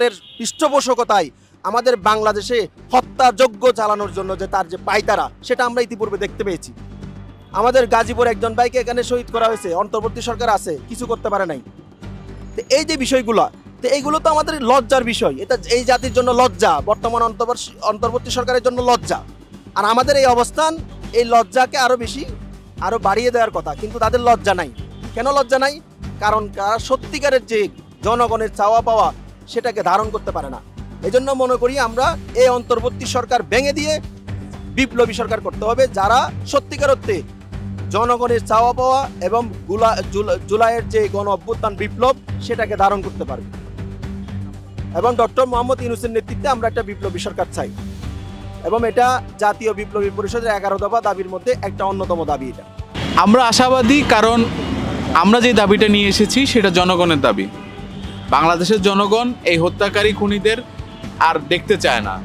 রাষ্ট্রের পৃষ্ঠপোষকতায় আমাদের বাংলাদেশে হত্যাযজ্ঞ চালানোর জন্য যে তার যে পায়তারা, সেটা আমরা ইতিপূর্বে দেখতে পেয়েছি। আমাদের গাজীপুর একজন ভাইকে এখানে শহীদ করা হয়েছে, অন্তর্বর্তী সরকার আছে, কিছু করতে পারে নাই। তো এই যে বিষয়গুলো, তো এইগুলো তো আমাদের লজ্জার বিষয়, এটা এই জাতির জন্য লজ্জা, বর্তমান অন্তর্বর্তী সরকারের জন্য লজ্জা। আর আমাদের এই অবস্থান এই লজ্জাকে আরো বাড়িয়ে দেওয়ার কথা, কিন্তু তাদের লজ্জা নাই। কেন লজ্জা নাই? কারণ তারা সত্যিকারের যে জনগণের চাওয়া পাওয়া সেটাকে ধারণ করতে পারে না। এজন্য মনে করি আমরা এই অন্তর্বর্তী সরকার ভেঙে দিয়ে বিপ্লবী সরকার করতে হবে, যারা সত্যিকার অর্থে জনগণের চাওয়া পাওয়া এবং জুলাইয়ের যে গণ অভ্যুত্থান বিপ্লব সেটাকে ধারণ করতে পারবে। এবং ডক্টর মোহাম্মদ ইউনূসের নেতৃত্বে আমরা একটা বিপ্লবী সরকার চাই, এবং এটা জাতীয় বিপ্লবী পরিষদের 11 দফা দাবির মধ্যে একটা অন্যতম দাবি। এটা আমরা আশাবাদী, কারণ আমরা যে দাবিটা নিয়ে এসেছি সেটা জনগণের দাবি। বাংলাদেশের জনগণ এই হত্যাকারী খুনিদের আর দেখতে চায় না।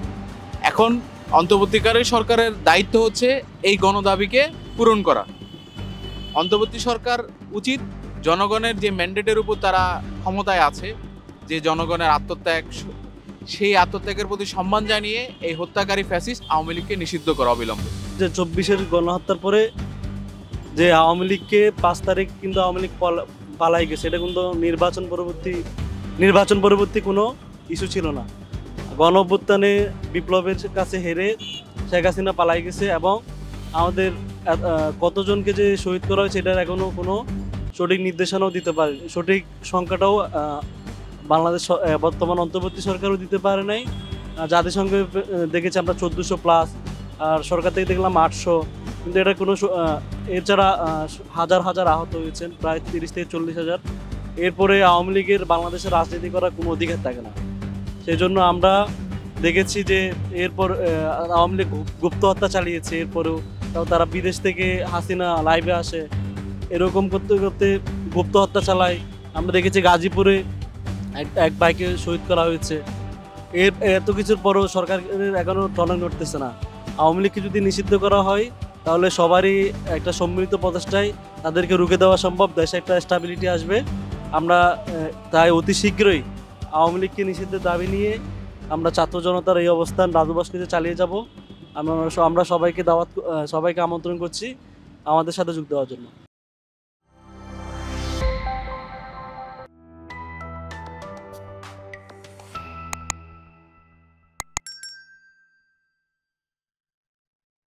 এখন অন্তর্বর্তীকালীন সরকারের দায়িত্ব হচ্ছে এই গণদাবিকে পূরণ করা। অন্তর্বর্তী সরকার উচিত জনগণের যে ম্যান্ডেটের উপর তারা ক্ষমতায় আছে, যে জনগণের আত্মত্যাগ, সেই আত্মত্যাগের প্রতি সম্মান জানিয়ে এই হত্যাকারী ফ্যাসিস্ট আওয়ামী লীগকে নিষিদ্ধ করা অবিলম্বে। যে 24-এর গণহত্যার পরে যে আওয়ামী লীগকে 5 তারিখ কিন্তু আওয়ামী লীগ পালাই গেছে, এটা কিন্তু নির্বাচন পরবর্তী কোনো ইস্যু ছিল না। গণ অভ্যুত্থানে বিপ্লবের কাছে হেরে শেখ হাসিনা পালাই গেছে, এবং আমাদের কতজনকে যে শহীদ করা হয়েছে এটার এখনো কোনো সঠিক নির্দেশনাও দিতে পারে, সঠিক সংখ্যাটাও বাংলাদেশ বর্তমান অন্তর্বর্তী সরকারও দিতে পারে নাই। জাতিসংঘে দেখেছি আমরা 1400+, আর সরকার থেকে দেখলাম 800, কিন্তু এটা কোনো এছাড়া হাজার হাজার আহত হয়েছেন, প্রায় 30 থেকে 40 হাজার। এরপরে আওয়ামী লীগের বাংলাদেশে রাজনীতি করার কোনো অধিকার থাকে না। সেই জন্য আমরা দেখেছি যে এরপর আওয়ামী লীগ গুপ্ত হত্যা চালিয়েছে, এরপরেও তাও তারা বিদেশ থেকে হাসিনা লাইভে আসে, এরকম করতে করতে গুপ্ত হত্যা চালায়। আমরা দেখেছি গাজীপুরে এক ভাইকে শহীদ করা হয়েছে। এত কিছুর পরও সরকারের এখনও টনক নড়তেছে না। আওয়ামী লীগকে যদি নিষিদ্ধ করা হয় তাহলে সবারই একটা সম্মিলিত প্রচেষ্টায় তাদেরকে রুখে দেওয়া সম্ভব, দেশে একটা স্টেবিলিটি আসবে। আমরা তাই অতি শীঘ্রই আওয়ামী লীগকে নিষিদ্ধের দাবি নিয়ে আমরা ছাত্র জনতার এই অবস্থান রাজু ভাস্কর্যে চালিয়ে যাব। আমরা সবাইকে আমন্ত্রণ করছি আমাদের সাথে যোগ দেওয়ার জন্য।